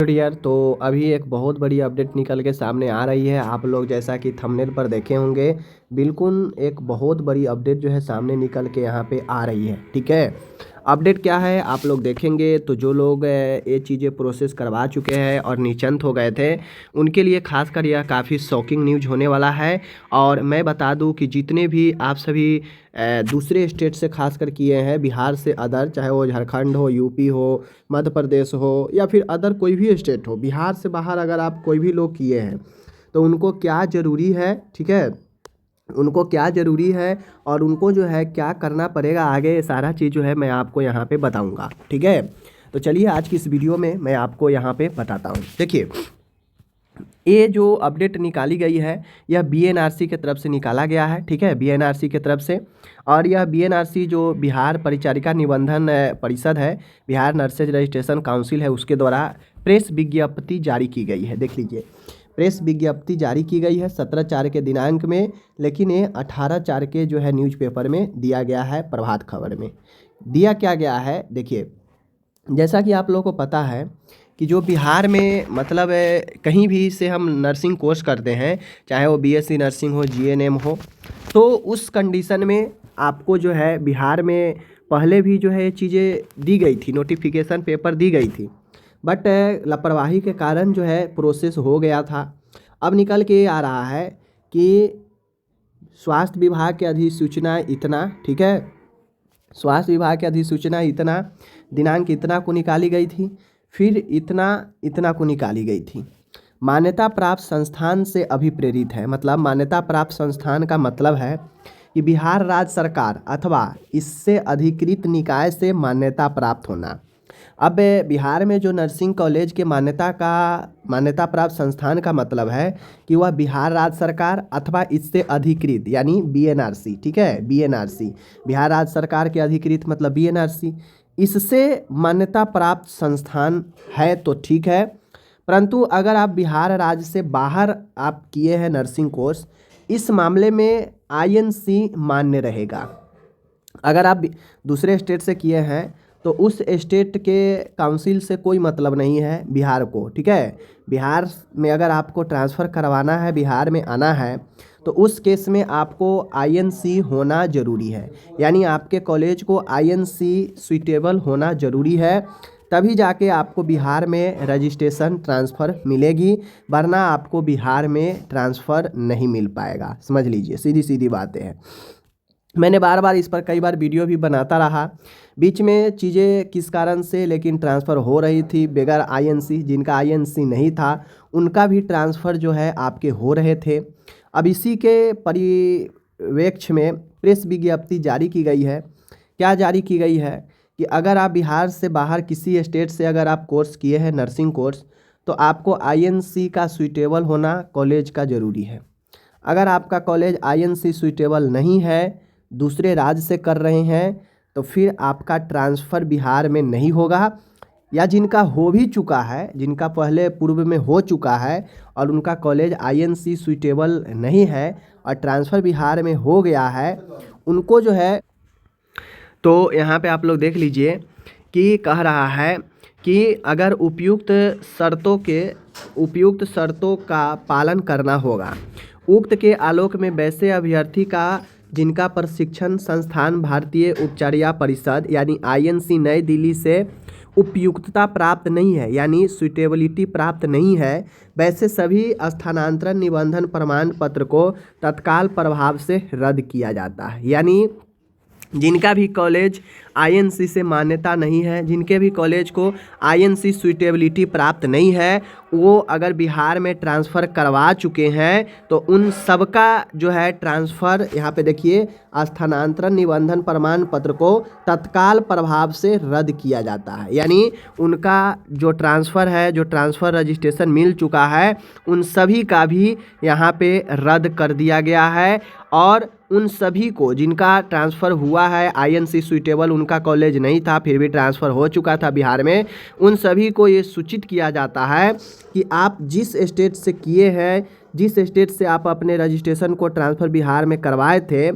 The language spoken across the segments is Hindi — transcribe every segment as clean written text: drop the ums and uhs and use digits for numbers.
डियर, तो अभी एक बहुत बड़ी अपडेट निकल के सामने आ रही है। आप लोग जैसा कि थंबनेल पर देखे होंगे, बिल्कुल एक बहुत बड़ी अपडेट जो है सामने निकल के यहाँ पे आ रही है। ठीक है, अपडेट क्या है आप लोग देखेंगे तो जो लोग ये चीज़ें प्रोसेस करवा चुके हैं और निश्चिंत हो गए थे, उनके लिए खासकर यह काफ़ी शॉकिंग न्यूज होने वाला है। और मैं बता दूं कि जितने भी आप सभी दूसरे स्टेट से खासकर किए हैं, बिहार से अदर, चाहे वो झारखंड हो, यूपी हो, मध्य प्रदेश हो या फिर अदर कोई भी स्टेट हो, बिहार से बाहर अगर आप कोई भी लोग किए हैं तो उनको क्या ज़रूरी है, ठीक है, उनको क्या ज़रूरी है और उनको जो है क्या करना पड़ेगा आगे, सारा चीज़ जो है मैं आपको यहाँ पे बताऊँगा। ठीक है, तो चलिए आज की इस वीडियो में मैं आपको यहाँ पे बताता हूँ। देखिए, ये जो अपडेट निकाली गई है यह बीएनआरसी की तरफ से निकाला गया है। ठीक है, बीएनआरसी की तरफ से। और यह बीएनआरसी जो बिहार परिचारिका निबंधन परिषद है, बिहार नर्सेज रजिस्ट्रेशन काउंसिल है, उसके द्वारा प्रेस विज्ञप्ति जारी की गई है। देख लीजिए, प्रेस विज्ञप्ति जारी की गई है 17/4 के दिनांक में, लेकिन ये 18/4 के जो है न्यूज़पेपर में दिया गया है। प्रभात खबर में दिया क्या गया है, देखिए, जैसा कि आप लोगों को पता है कि जो बिहार में मतलब कहीं भी से हम नर्सिंग कोर्स करते हैं, चाहे वो बीएससी नर्सिंग हो, जीएनएम हो, तो उस कंडीशन में आपको जो है बिहार में पहले भी जो है ये चीज़ें दी गई थी, नोटिफिकेशन पेपर दी गई थी, बट लापरवाही के कारण जो है प्रोसेस हो गया था। अब निकल के आ रहा है कि स्वास्थ्य विभाग की अधिसूचना इतना, ठीक है, स्वास्थ्य विभाग की अधिसूचना इतना दिनांक इतना को निकाली गई थी, फिर इतना को निकाली गई थी। मान्यता प्राप्त संस्थान से अभिप्रेरित है, मतलब मान्यता प्राप्त संस्थान का मतलब है कि बिहार राज्य सरकार अथवा इससे अधिकृत निकाय से मान्यता प्राप्त होना। अब बिहार में जो नर्सिंग कॉलेज के मान्यता प्राप्त संस्थान का मतलब है कि वह बिहार राज्य सरकार अथवा इससे अधिकृत, यानी बीएनआरसी। ठीक है, बीएनआरसी, बिहार राज्य सरकार के अधिकृत मतलब बीएनआरसी, इससे मान्यता प्राप्त संस्थान है तो ठीक है। परंतु अगर आप बिहार राज्य से बाहर आप किए हैं नर्सिंग कोर्स, इस मामले में आईएनसी मान्य रहेगा। अगर आप दूसरे स्टेट से किए हैं तो उस स्टेट के काउंसिल से कोई मतलब नहीं है बिहार को। ठीक है, बिहार में अगर आपको ट्रांसफ़र करवाना है, बिहार में आना है, तो उस केस में आपको आईएनसी होना ज़रूरी है, यानी आपके कॉलेज को आईएनसी सूटेबल होना ज़रूरी है, तभी जाके आपको बिहार में रजिस्ट्रेशन ट्रांसफ़र मिलेगी, वरना आपको बिहार में ट्रांसफ़र नहीं मिल पाएगा। समझ लीजिए, सीधी सीधी बातें हैं। मैंने बार बार इस पर कई बार वीडियो भी बनाता रहा, बीच में चीज़ें किस कारण से लेकिन ट्रांसफ़र हो रही थी बगैर आईएनसी, जिनका आईएनसी नहीं था उनका भी ट्रांसफ़र जो है आपके हो रहे थे। अब इसी के परिप्रेक्ष्य में प्रेस विज्ञप्ति जारी की गई है। क्या जारी की गई है कि अगर आप बिहार से बाहर किसी स्टेट से अगर आप कोर्स किए हैं नर्सिंग कोर्स, तो आपको आईएनसी का सूटेबल होना कॉलेज का ज़रूरी है। अगर आपका कॉलेज आईएनसी सूटेबल नहीं है, दूसरे राज्य से कर रहे हैं, तो फिर आपका ट्रांसफ़र बिहार में नहीं होगा, या जिनका हो भी चुका है, जिनका पहले पूर्व में हो चुका है और उनका कॉलेज आईएनसी सूटेबल नहीं है और ट्रांसफ़र बिहार में हो गया है, उनको जो है, तो यहाँ पे आप लोग देख लीजिए कि कह रहा है कि अगर उपयुक्त शर्तों का पालन करना होगा। उक्त के आलोक में वैसे अभ्यर्थी का जिनका प्रशिक्षण संस्थान भारतीय उपचारिया परिषद यानी आईएनसी नई दिल्ली से उपयुक्तता प्राप्त नहीं है, यानी सूटेबिलिटी प्राप्त नहीं है, वैसे सभी स्थानांतरण निबंधन प्रमाण पत्र को तत्काल प्रभाव से रद्द किया जाता है। यानी जिनका भी कॉलेज आईएनसी से मान्यता नहीं है, जिनके भी कॉलेज को आईएनसी सूटेबिलिटी प्राप्त नहीं है, वो अगर बिहार में ट्रांसफ़र करवा चुके हैं तो उन सबका जो है ट्रांसफ़र, यहाँ पे देखिए, स्थानांतरण निबंधन प्रमाण पत्र को तत्काल प्रभाव से रद्द किया जाता है। यानी उनका जो ट्रांसफ़र है, जो ट्रांसफ़र रजिस्ट्रेशन मिल चुका है, उन सभी का भी यहाँ पे रद्द कर दिया गया है। और उन सभी को जिनका ट्रांसफ़र हुआ है, आईएनसी सूटेबल उनका कॉलेज नहीं था फिर भी ट्रांसफ़र हो चुका था बिहार में, उन सभी को ये सूचित किया जाता है कि आप जिस स्टेट से किए हैं, जिस स्टेट से आप अपने रजिस्ट्रेशन को ट्रांसफ़र बिहार में करवाए थे,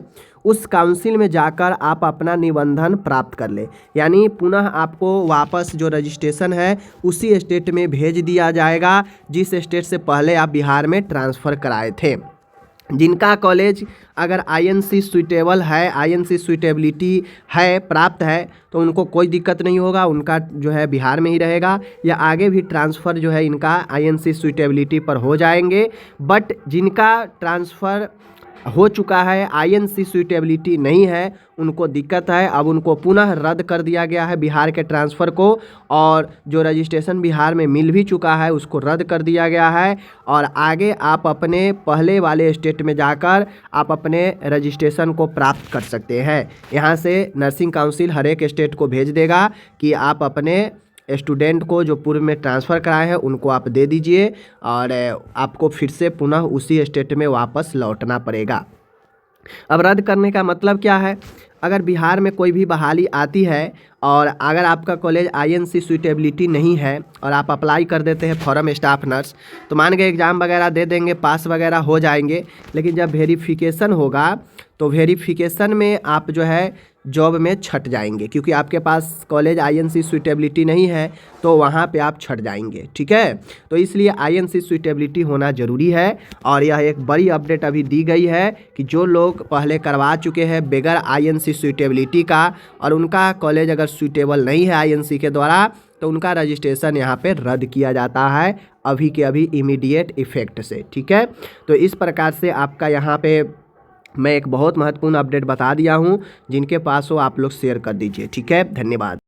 उस काउंसिल में जाकर आप अपना निबंधन प्राप्त कर ले। यानी पुनः आपको वापस जो रजिस्ट्रेशन है उसी स्टेट में भेज दिया जाएगा जिस स्टेट से पहले आप बिहार में ट्रांसफ़र कराए थे। जिनका कॉलेज अगर आईएनसी सूटेबल है, आईएनसी सूटेबिलिटी है, प्राप्त है, तो उनको कोई दिक्कत नहीं होगा, उनका जो है बिहार में ही रहेगा या आगे भी ट्रांसफ़र जो है इनका आईएनसी सूटेबिलिटी पर हो जाएंगे। बट जिनका ट्रांसफ़र हो चुका है, आईएनसी सूटेबिलिटी नहीं है, उनको दिक्कत है। अब उनको पुनः रद्द कर दिया गया है बिहार के ट्रांसफ़र को, और जो रजिस्ट्रेशन बिहार में मिल भी चुका है उसको रद्द कर दिया गया है। और आगे आप अपने पहले वाले स्टेट में जाकर आप अपने रजिस्ट्रेशन को प्राप्त कर सकते हैं। यहाँ से नर्सिंग काउंसिल हर एक स्टेट को भेज देगा कि आप अपने स्टूडेंट को जो पूर्व में ट्रांसफ़र कराए हैं उनको आप दे दीजिए, और आपको फिर से पुनः उसी स्टेट में वापस लौटना पड़ेगा। अब रद्द करने का मतलब क्या है? अगर बिहार में कोई भी बहाली आती है और अगर आपका कॉलेज आईएनसी सूटेबिलिटी नहीं है और आप अप्लाई कर देते हैं फॉरम स्टाफ नर्स, तो मान के एग्ज़ाम वगैरह दे देंगे, पास वगैरह हो जाएंगे, लेकिन जब वेरिफिकेशन होगा तो वेरिफिकेशन में आप जो है जॉब में छट जाएंगे, क्योंकि आपके पास कॉलेज आईएनसी सूटेबिलिटी नहीं है तो वहाँ पे आप छट जाएंगे। ठीक है, तो इसलिए आईएनसी सूटेबिलिटी होना ज़रूरी है। और यह एक बड़ी अपडेट अभी दी गई है कि जो लोग पहले करवा चुके हैं बगैर आईएनसी सूटेबिलिटी का और उनका कॉलेज अगर सूटेबल नहीं है आईएनसी के द्वारा, तो उनका रजिस्ट्रेशन यहाँ पे रद्द किया जाता है अभी के अभी इमीडिएट इफ़ेक्ट से। ठीक है, तो इस प्रकार से आपका यहाँ पे मैं एक बहुत महत्वपूर्ण अपडेट बता दिया हूँ, जिनके पास हो आप लोग शेयर कर दीजिए। ठीक है, धन्यवाद।